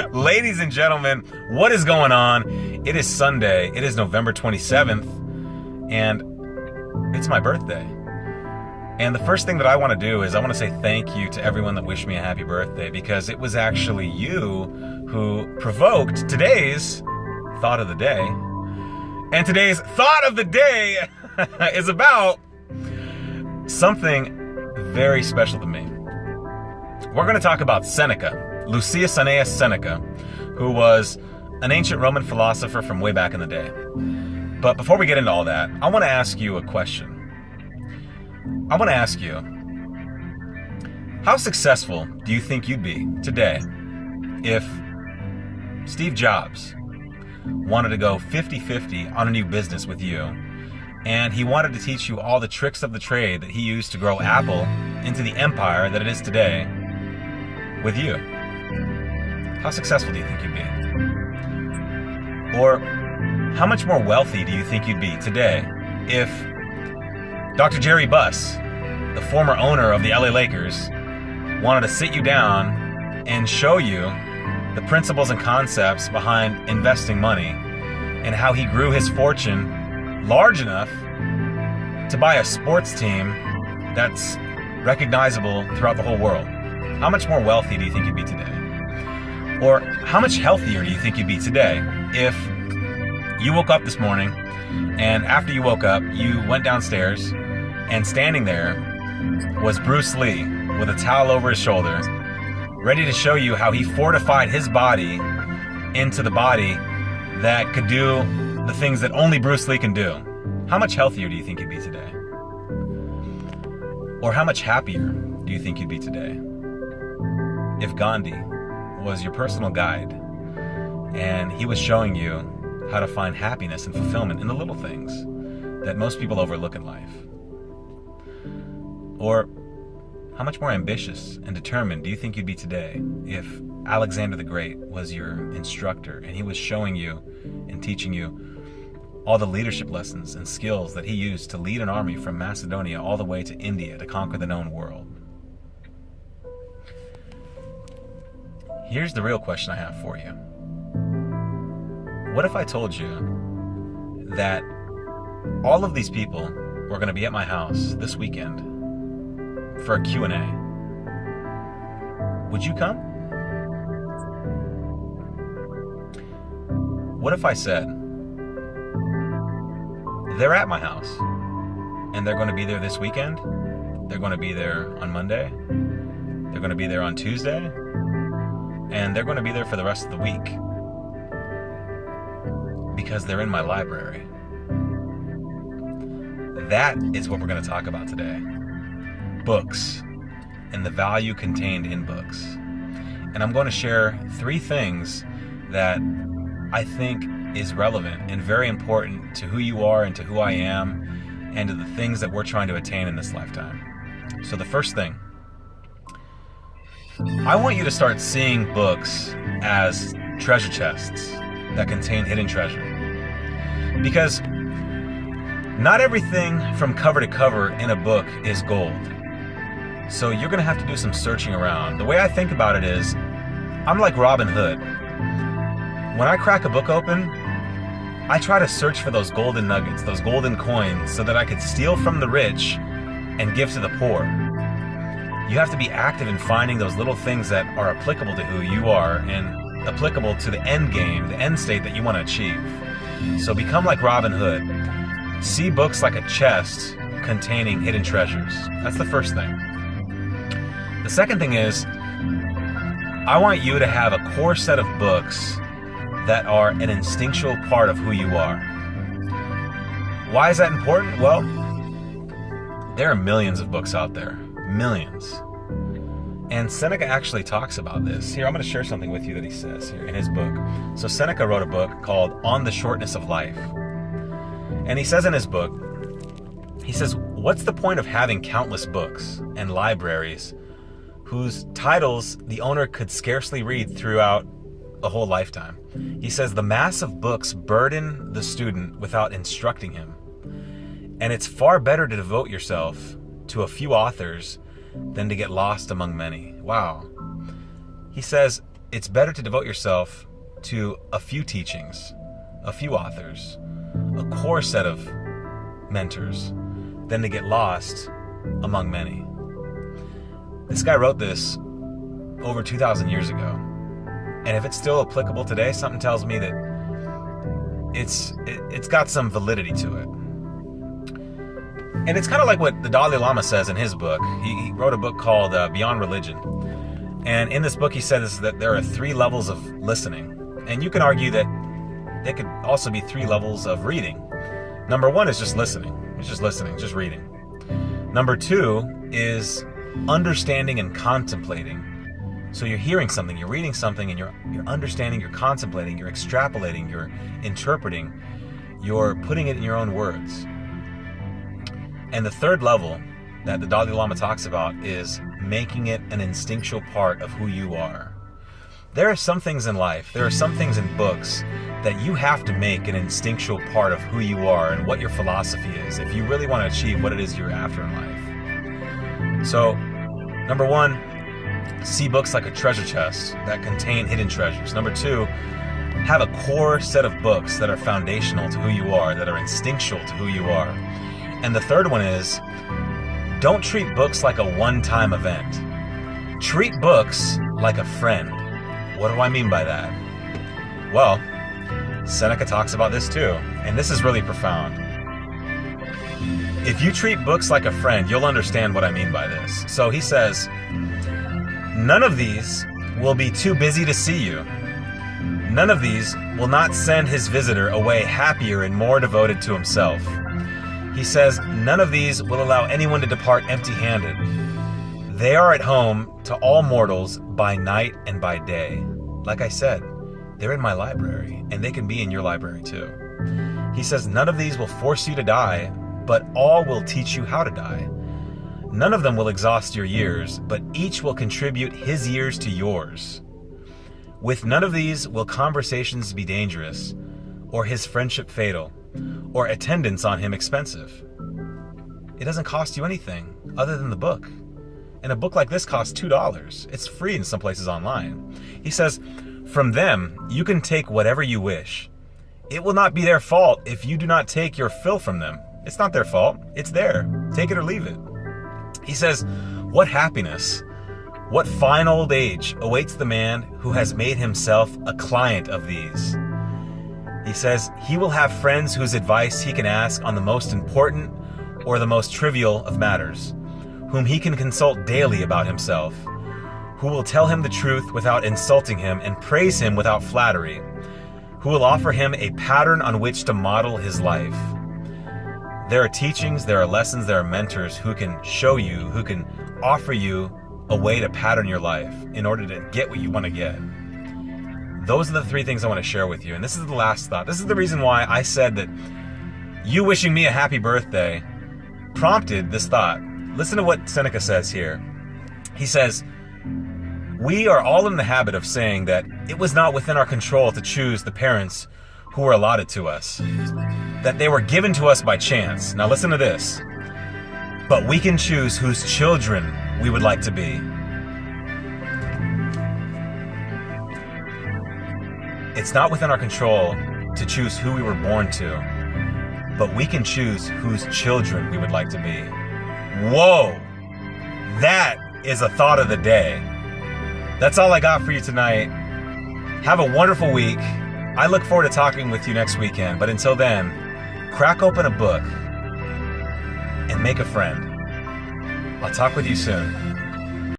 Ladies and gentlemen, what is going on? It is Sunday. It is November 27th, and it's my birthday. And the first thing that I want to do is I want to say thank you to everyone that wished me a happy birthday, because it was actually you who provoked today's thought of the day. And today's thought of the day is about something very special to me. We're going to talk about Seneca, Lucius Annaeus Seneca, who was an ancient Roman philosopher from way back in the day. But before we get into all that, I want to ask you a question. I want to ask you, how successful do you think you'd be today if Steve Jobs wanted to go 50-50 on a new business with you, and he wanted to teach you all the tricks of the trade that he used to grow Apple into the empire that it is today with you? How successful do you think you'd be? Or how much more wealthy do you think you'd be today if Dr. Jerry Buss, the former owner of the LA Lakers, wanted to sit you down and show you the principles and concepts behind investing money and how he grew his fortune large enough to buy a sports team that's recognizable throughout the whole world? How much more wealthy do you think you'd be today? Or how much healthier do you think you'd be today if you woke up this morning and after you woke up, you went downstairs and standing there was Bruce Lee with a towel over his shoulder, ready to show you how he fortified his body into the body that could do the things that only Bruce Lee can do? How much healthier do you think you'd be today? Or how much happier do you think you'd be today if Gandhi was your personal guide and he was showing you how to find happiness and fulfillment in the little things that most people overlook in life? Or how much more ambitious and determined do you think you'd be today if Alexander the Great was your instructor and he was showing you and teaching you all the leadership lessons and skills that he used to lead an army from Macedonia all the way to India to conquer the known world? Here's the real question I have for you. What if I told you that all of these people were going to be at my house this weekend for a Q&A? Would you come? What if I said, they're at my house and they're going to be there this weekend, they're going to be there on Monday, they're going to be there on Tuesday, and they're going to be there for the rest of the week because they're in my library? That is what we're going to talk about today. Books and the value contained in books. And I'm going to share 3 things that I think is relevant and very important to who you are and to who I am and to the things that we're trying to attain in this lifetime. So the first thing, I want you to start seeing books as treasure chests that contain hidden treasure. Because not everything from cover to cover in a book is gold. So you're going to have to do some searching around. The way I think about it is, I'm like Robin Hood. When I crack a book open, I try to search for those golden nuggets, those golden coins, so that I could steal from the rich and give to the poor. You have to be active in finding those little things that are applicable to who you are and applicable to the end game, the end state that you want to achieve. So become like Robin Hood. See books like a chest containing hidden treasures. That's the first thing. The second thing is, I want you to have a core set of books that are an instinctual part of who you are. Why is that important? Well, there are millions of books out there. Millions. And Seneca actually talks about this. Here, I'm going to share something with you that he says here in his book. So Seneca wrote a book called On the Shortness of Life. And he says in his book, he says, what's the point of having countless books and libraries whose titles the owner could scarcely read throughout a whole lifetime? He says the mass of books burden the student without instructing him. And it's far better to devote yourself to a few authors than to get lost among many. Wow. He says, it's better to devote yourself to a few teachings, a few authors, a core set of mentors, than to get lost among many. This guy wrote this over 2,000 years ago. And if it's still applicable today, something tells me that it's got some validity to it. And it's kind of like what the Dalai Lama says in his book. He wrote a book called Beyond Religion. And in this book, he says that there are 3 levels of listening. And you can argue that there could also be 3 levels of reading. Number 1 is just listening. It's just listening, just reading. Number 2 is understanding and contemplating. So you're hearing something, you're reading something, and you're understanding, you're contemplating, you're extrapolating, you're interpreting, you're putting it in your own words. And the 3rd level that the Dalai Lama talks about is making it an instinctual part of who you are. There are some things in life, there are some things in books that you have to make an instinctual part of who you are and what your philosophy is if you really want to achieve what it is you're after in life. So, number 1, see books like a treasure chest that contain hidden treasures. Number 2, have a core set of books that are foundational to who you are, that are instinctual to who you are. And the 3rd one is, don't treat books like a one-time event. Treat books like a friend. What do I mean by that? Well, Seneca talks about this too, and this is really profound. If you treat books like a friend, you'll understand what I mean by this. So he says, none of these will be too busy to see you. None of these will not send his visitor away happier and more devoted to himself. He says, none of these will allow anyone to depart empty-handed. They are at home to all mortals by night and by day. Like I said, they're in my library, and they can be in your library too. He says, none of these will force you to die, but all will teach you how to die. None of them will exhaust your years, but each will contribute his years to yours. With none of these will conversations be dangerous, or his friendship fatal, or attendance on him expensive. It doesn't cost you anything other than the book. And a book like this costs $2. It's free in some places online. He says, from them you can take whatever you wish. It will not be their fault if you do not take your fill from them. It's not their fault. It's there. Take it or leave it. He says, what happiness, what fine old age awaits the man who has made himself a client of these. He says he will have friends whose advice he can ask on the most important or the most trivial of matters, whom he can consult daily about himself, who will tell him the truth without insulting him and praise him without flattery, who will offer him a pattern on which to model his life. There are teachings, there are lessons, there are mentors who can show you, who can offer you a way to pattern your life in order to get what you want to get. Those are the 3 things I want to share with you. And this is the last thought. This is the reason why I said that you wishing me a happy birthday prompted this thought. Listen to what Seneca says here. He says, we are all in the habit of saying that it was not within our control to choose the parents who were allotted to us, that they were given to us by chance. Now listen to this. But we can choose whose children we would like to be. It's not within our control to choose who we were born to, but we can choose whose children we would like to be. Whoa! That is a thought of the day. That's all I got for you tonight. Have a wonderful week. I look forward to talking with you next weekend, but until then, crack open a book and make a friend. I'll talk with you soon.